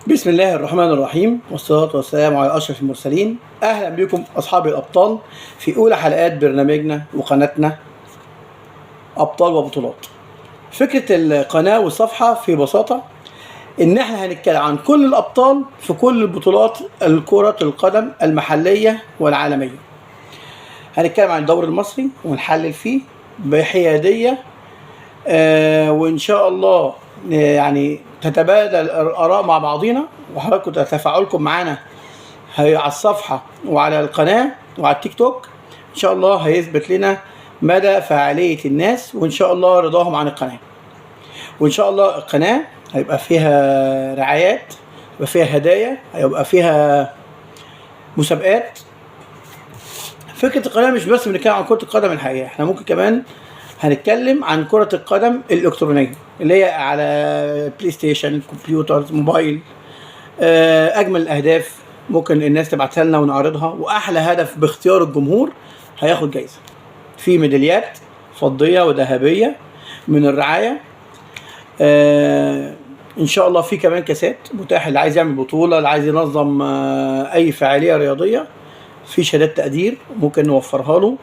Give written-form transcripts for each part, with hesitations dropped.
بسم الله الرحمن الرحيم، والصلاة والسلام على أشرف المرسلين. أهلا بكم أصحاب الأبطال في أولى حلقات برنامجنا وقناتنا أبطال وبطولات. فكرة القناة والصفحة في بساطة إن احنا هنتكلم عن كل الأبطال في كل البطولات كرة القدم المحلية والعالمية. هنتكلم عن الدوري المصري ونحلل فيه بحيادية، وإن شاء الله يعني تتبادل الآراء مع بعضينا، وحضراتكم تفاعلكم معنا على الصفحة وعلى القناة وعلى التيك توك إن شاء الله هيثبت لنا مدى فعالية الناس، وإن شاء الله رضاهم عن القناة. وإن شاء الله القناة هيبقى فيها رعايات، هيبقى فيها هدايا، هيبقى فيها مسابقات. فكرة القناة مش بس بنتكلم عن كرة القدم الحقيقية، احنا ممكن كمان هنتكلم عن كرة القدم الإلكترونية اللي هي على بلاي ستيشن، كمبيوتر، موبايل. أجمل الأهداف ممكن الناس تبعتها لنا ونعرضها، وأحلى هدف باختيار الجمهور هياخد جايزة، في ميداليات فضية وذهبية من الرعاية. إن شاء الله في كمان كاسات متاح اللي عايز يعمل بطولة، اللي عايز ينظم أي فعالية رياضية، في شهادات تقدير ممكن نوفرها له.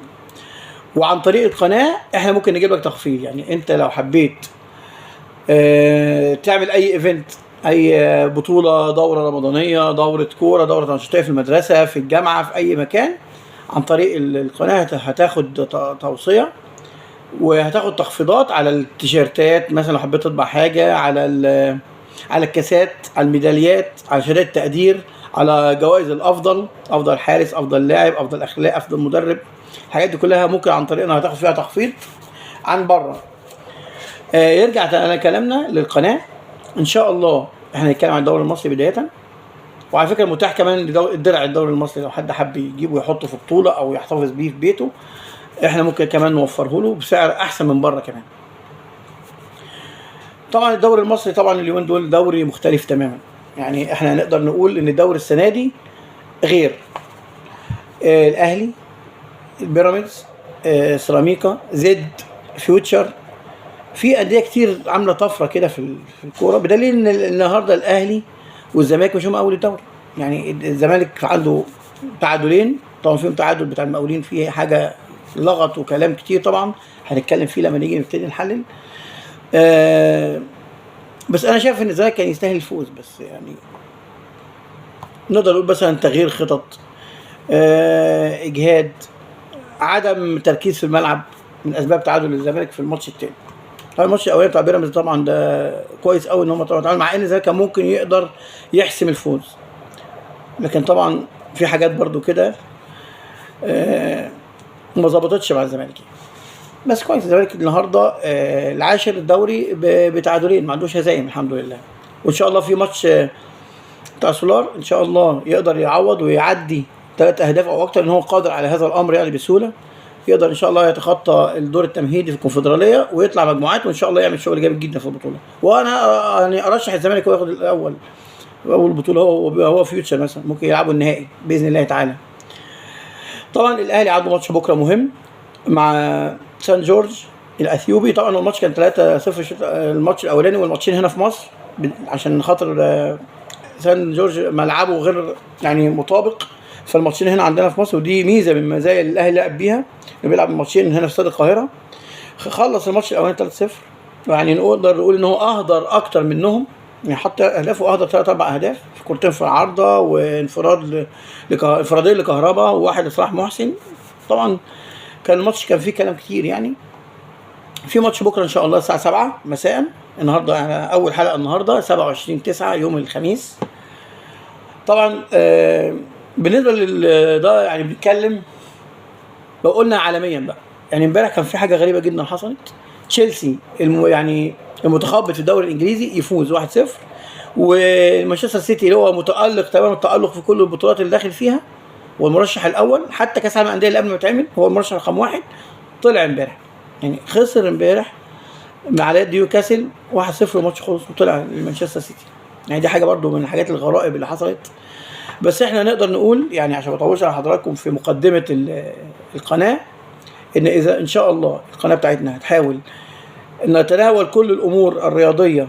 وعن طريق القناة احنا ممكن نجيب لك تخفيض، يعني انت لو حبيت تعمل اي ايفنت، اي بطولة، دورة رمضانية، دورة كورة، دورة أنشطة في المدرسة، في الجامعة، في اي مكان، عن طريق القناة هتاخد توصية وهتاخد تخفيضات على التيشيرتات مثلا لو حبيت تطبع حاجة، على الكاسات، على الميداليات، على شهادات التقدير، على جوائز الافضل، افضل حارس، افضل لاعب، افضل اخلاق، افضل مدرب. الحاجات دي كلها ممكن عن طريقنا هتاخد فيها تخفيض عن بره. يرجع كلامنا للقناه. ان شاء الله احنا هنتكلم عن الدوري المصري بدايه، وعلى فكره متاح كمان الدرع الدوري المصري لو حد حب يجيبه ويحطه في بطوله او يحتفظ بيه في بيته، احنا ممكن كمان نوفره له بسعر احسن من بره كمان. طبعا الدوري المصري طبعا اليومين دول دوري مختلف تماما، يعني احنا نقدر نقول ان الدوري السنه دي غير. الاهلي، البيراميدز، سيراميكا، زد، فيوتشر، في انديه كتير عامله طفره كده في الكوره، بدليل ان النهارده الاهلي والزمالك مش هم اول الدوري. يعني الزمالك عنده تعادلين، طبعا فيهم تعادل بتاع المقاولين فيه حاجه لغط وكلام كتير، طبعا هنتكلم فيه لما نيجي نبتدي نحلل. بس انا شايف ان الزمالك كان يستاهل الفوز، بس يعني نقدر نقول مثلا تغيير خطط، اجهاد، عدم تركيز في الملعب من اسباب تعادل الزمالك في الماتش الثاني. طبعا الماتش الاولاني بتاع بيراميدز طبعا ده كويس قوي ان هم طبعا، مع ان الزمالك كان ممكن يقدر يحسم الفوز، لكن طبعا في حاجات برضو كده ما ظبطتش مع الزمالك. بس كويس الزمالك النهارده العاشر الدوري بتعادلين، ما عندوش هزايم الحمد لله. وان شاء الله في ماتش بتاع سولار ان شاء الله يقدر يعوض ويعدي 3 اهداف او اكتر، ان هو قادر على هذا الامر يعني بسهوله. يقدر ان شاء الله يتخطى الدور التمهيدي في الكونفدراليه ويطلع مجموعات، وان شاء الله يعمل شغل جامد جدا في البطوله. وانا يعني ارشح الزمالك هو ياخد اول بطوله، هو فيوتشر مثلا ممكن يلعبوا النهائي باذن الله تعالى. طبعا الاهلي عنده ماتش بكره مهم مع سان جورج الاثيوبي. طبعا الماتش كان 3-0 الماتش الاولاني، والماتشين هنا في مصر عشان خاطر سان جورج ملعبه غير يعني مطابق، فالماتشين هنا عندنا في مصر، ودي ميزه من مزايا اللي الاهلي لعب بيها، انه بيلعب الماتشين هنا في استاد القاهره. خلص الماتش الاولاني 3-0، يعني نقدر نقول ان هو اهدر اكتر منهم، يعني حتى اهدافه اهدر 3-4 اهداف في كورتين في العارضه، وانفراد انفرادين لكهربا وواحد لصلاح محسن. طبعا كان الماتش كان فيه كلام كتير يعني. في ماتش بكره ان شاء الله الساعه 7 مساء، النهارده يعني اول حلقه النهارده 27/9 يوم الخميس. طبعا بالنسبه ده يعني بنتكلم لو قلنا عالميا بقى، يعني امبارح كان في حاجه غريبه جدا حصلت. تشيلسي يعني المتخبط في الدوري الانجليزي يفوز 1-0، ومانشستر سيتي اللي هو متالق تمام التالق في كل البطولات اللي داخل فيها والمرشح الاول حتى كاس العالم للانديه اللي قبل ما يتعمل، هو المرشح رقم 1، طلع امبارح، يعني خسر امبارح على يد نيوكاسل 1-0 الماتش خلص وطلع لمانشستر سيتي. يعني دي حاجه برضو من الحاجات الغرائب اللي حصلت. بس احنا نقدر نقول يعني عشان ما اطولش على حضراتكم في مقدمه القناه، ان اذا ان شاء الله القناه بتاعتنا هتحاول ان نتناول كل الامور الرياضيه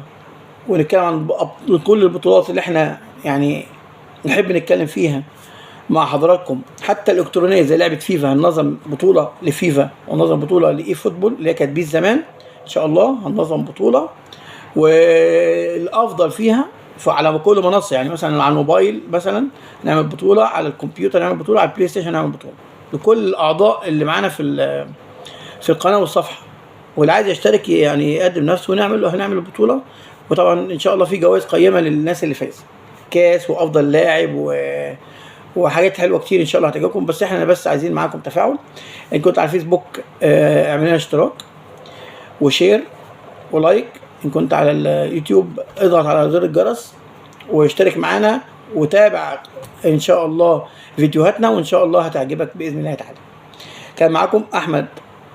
ونتكلم عن كل البطولات اللي احنا يعني نحب نتكلم فيها مع حضراتكم، حتى الالكترونيه زي لعبه فيفا. هننظم بطوله لفيفا وننظم بطوله لاي فوتبول اللي هي كانت بيس زمان، ان شاء الله هننظم بطوله، والافضل فيها على كل منصه. يعني مثلا على الموبايل مثلا نعمل بطوله، على الكمبيوتر نعمل بطوله، على البلاي ستيشن نعمل بطوله لكل الاعضاء اللي معانا في القناه والصفحه. واللي عايز يشترك يعني يقدم نفسه هنعمل البطوله. وطبعا ان شاء الله في جوائز قيمه للناس اللي فاز، كاس وافضل لاعب وحاجات حلوه كتير ان شاء الله هتعجبكم. بس احنا بس عايزين معاكم تفاعل. ان كنت على الفيسبوك اعمل لنا اشتراك وشير ولايك. ان كنت على اليوتيوب اضغط على زر الجرس واشترك معانا وتابع ان شاء الله فيديوهاتنا، وان شاء الله هتعجبك باذن الله تعالى. كان معاكم احمد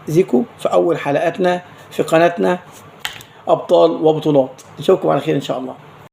زيكو في اول حلقاتنا في قناتنا ابطال وبطولات. نشوفكم على خير ان شاء الله.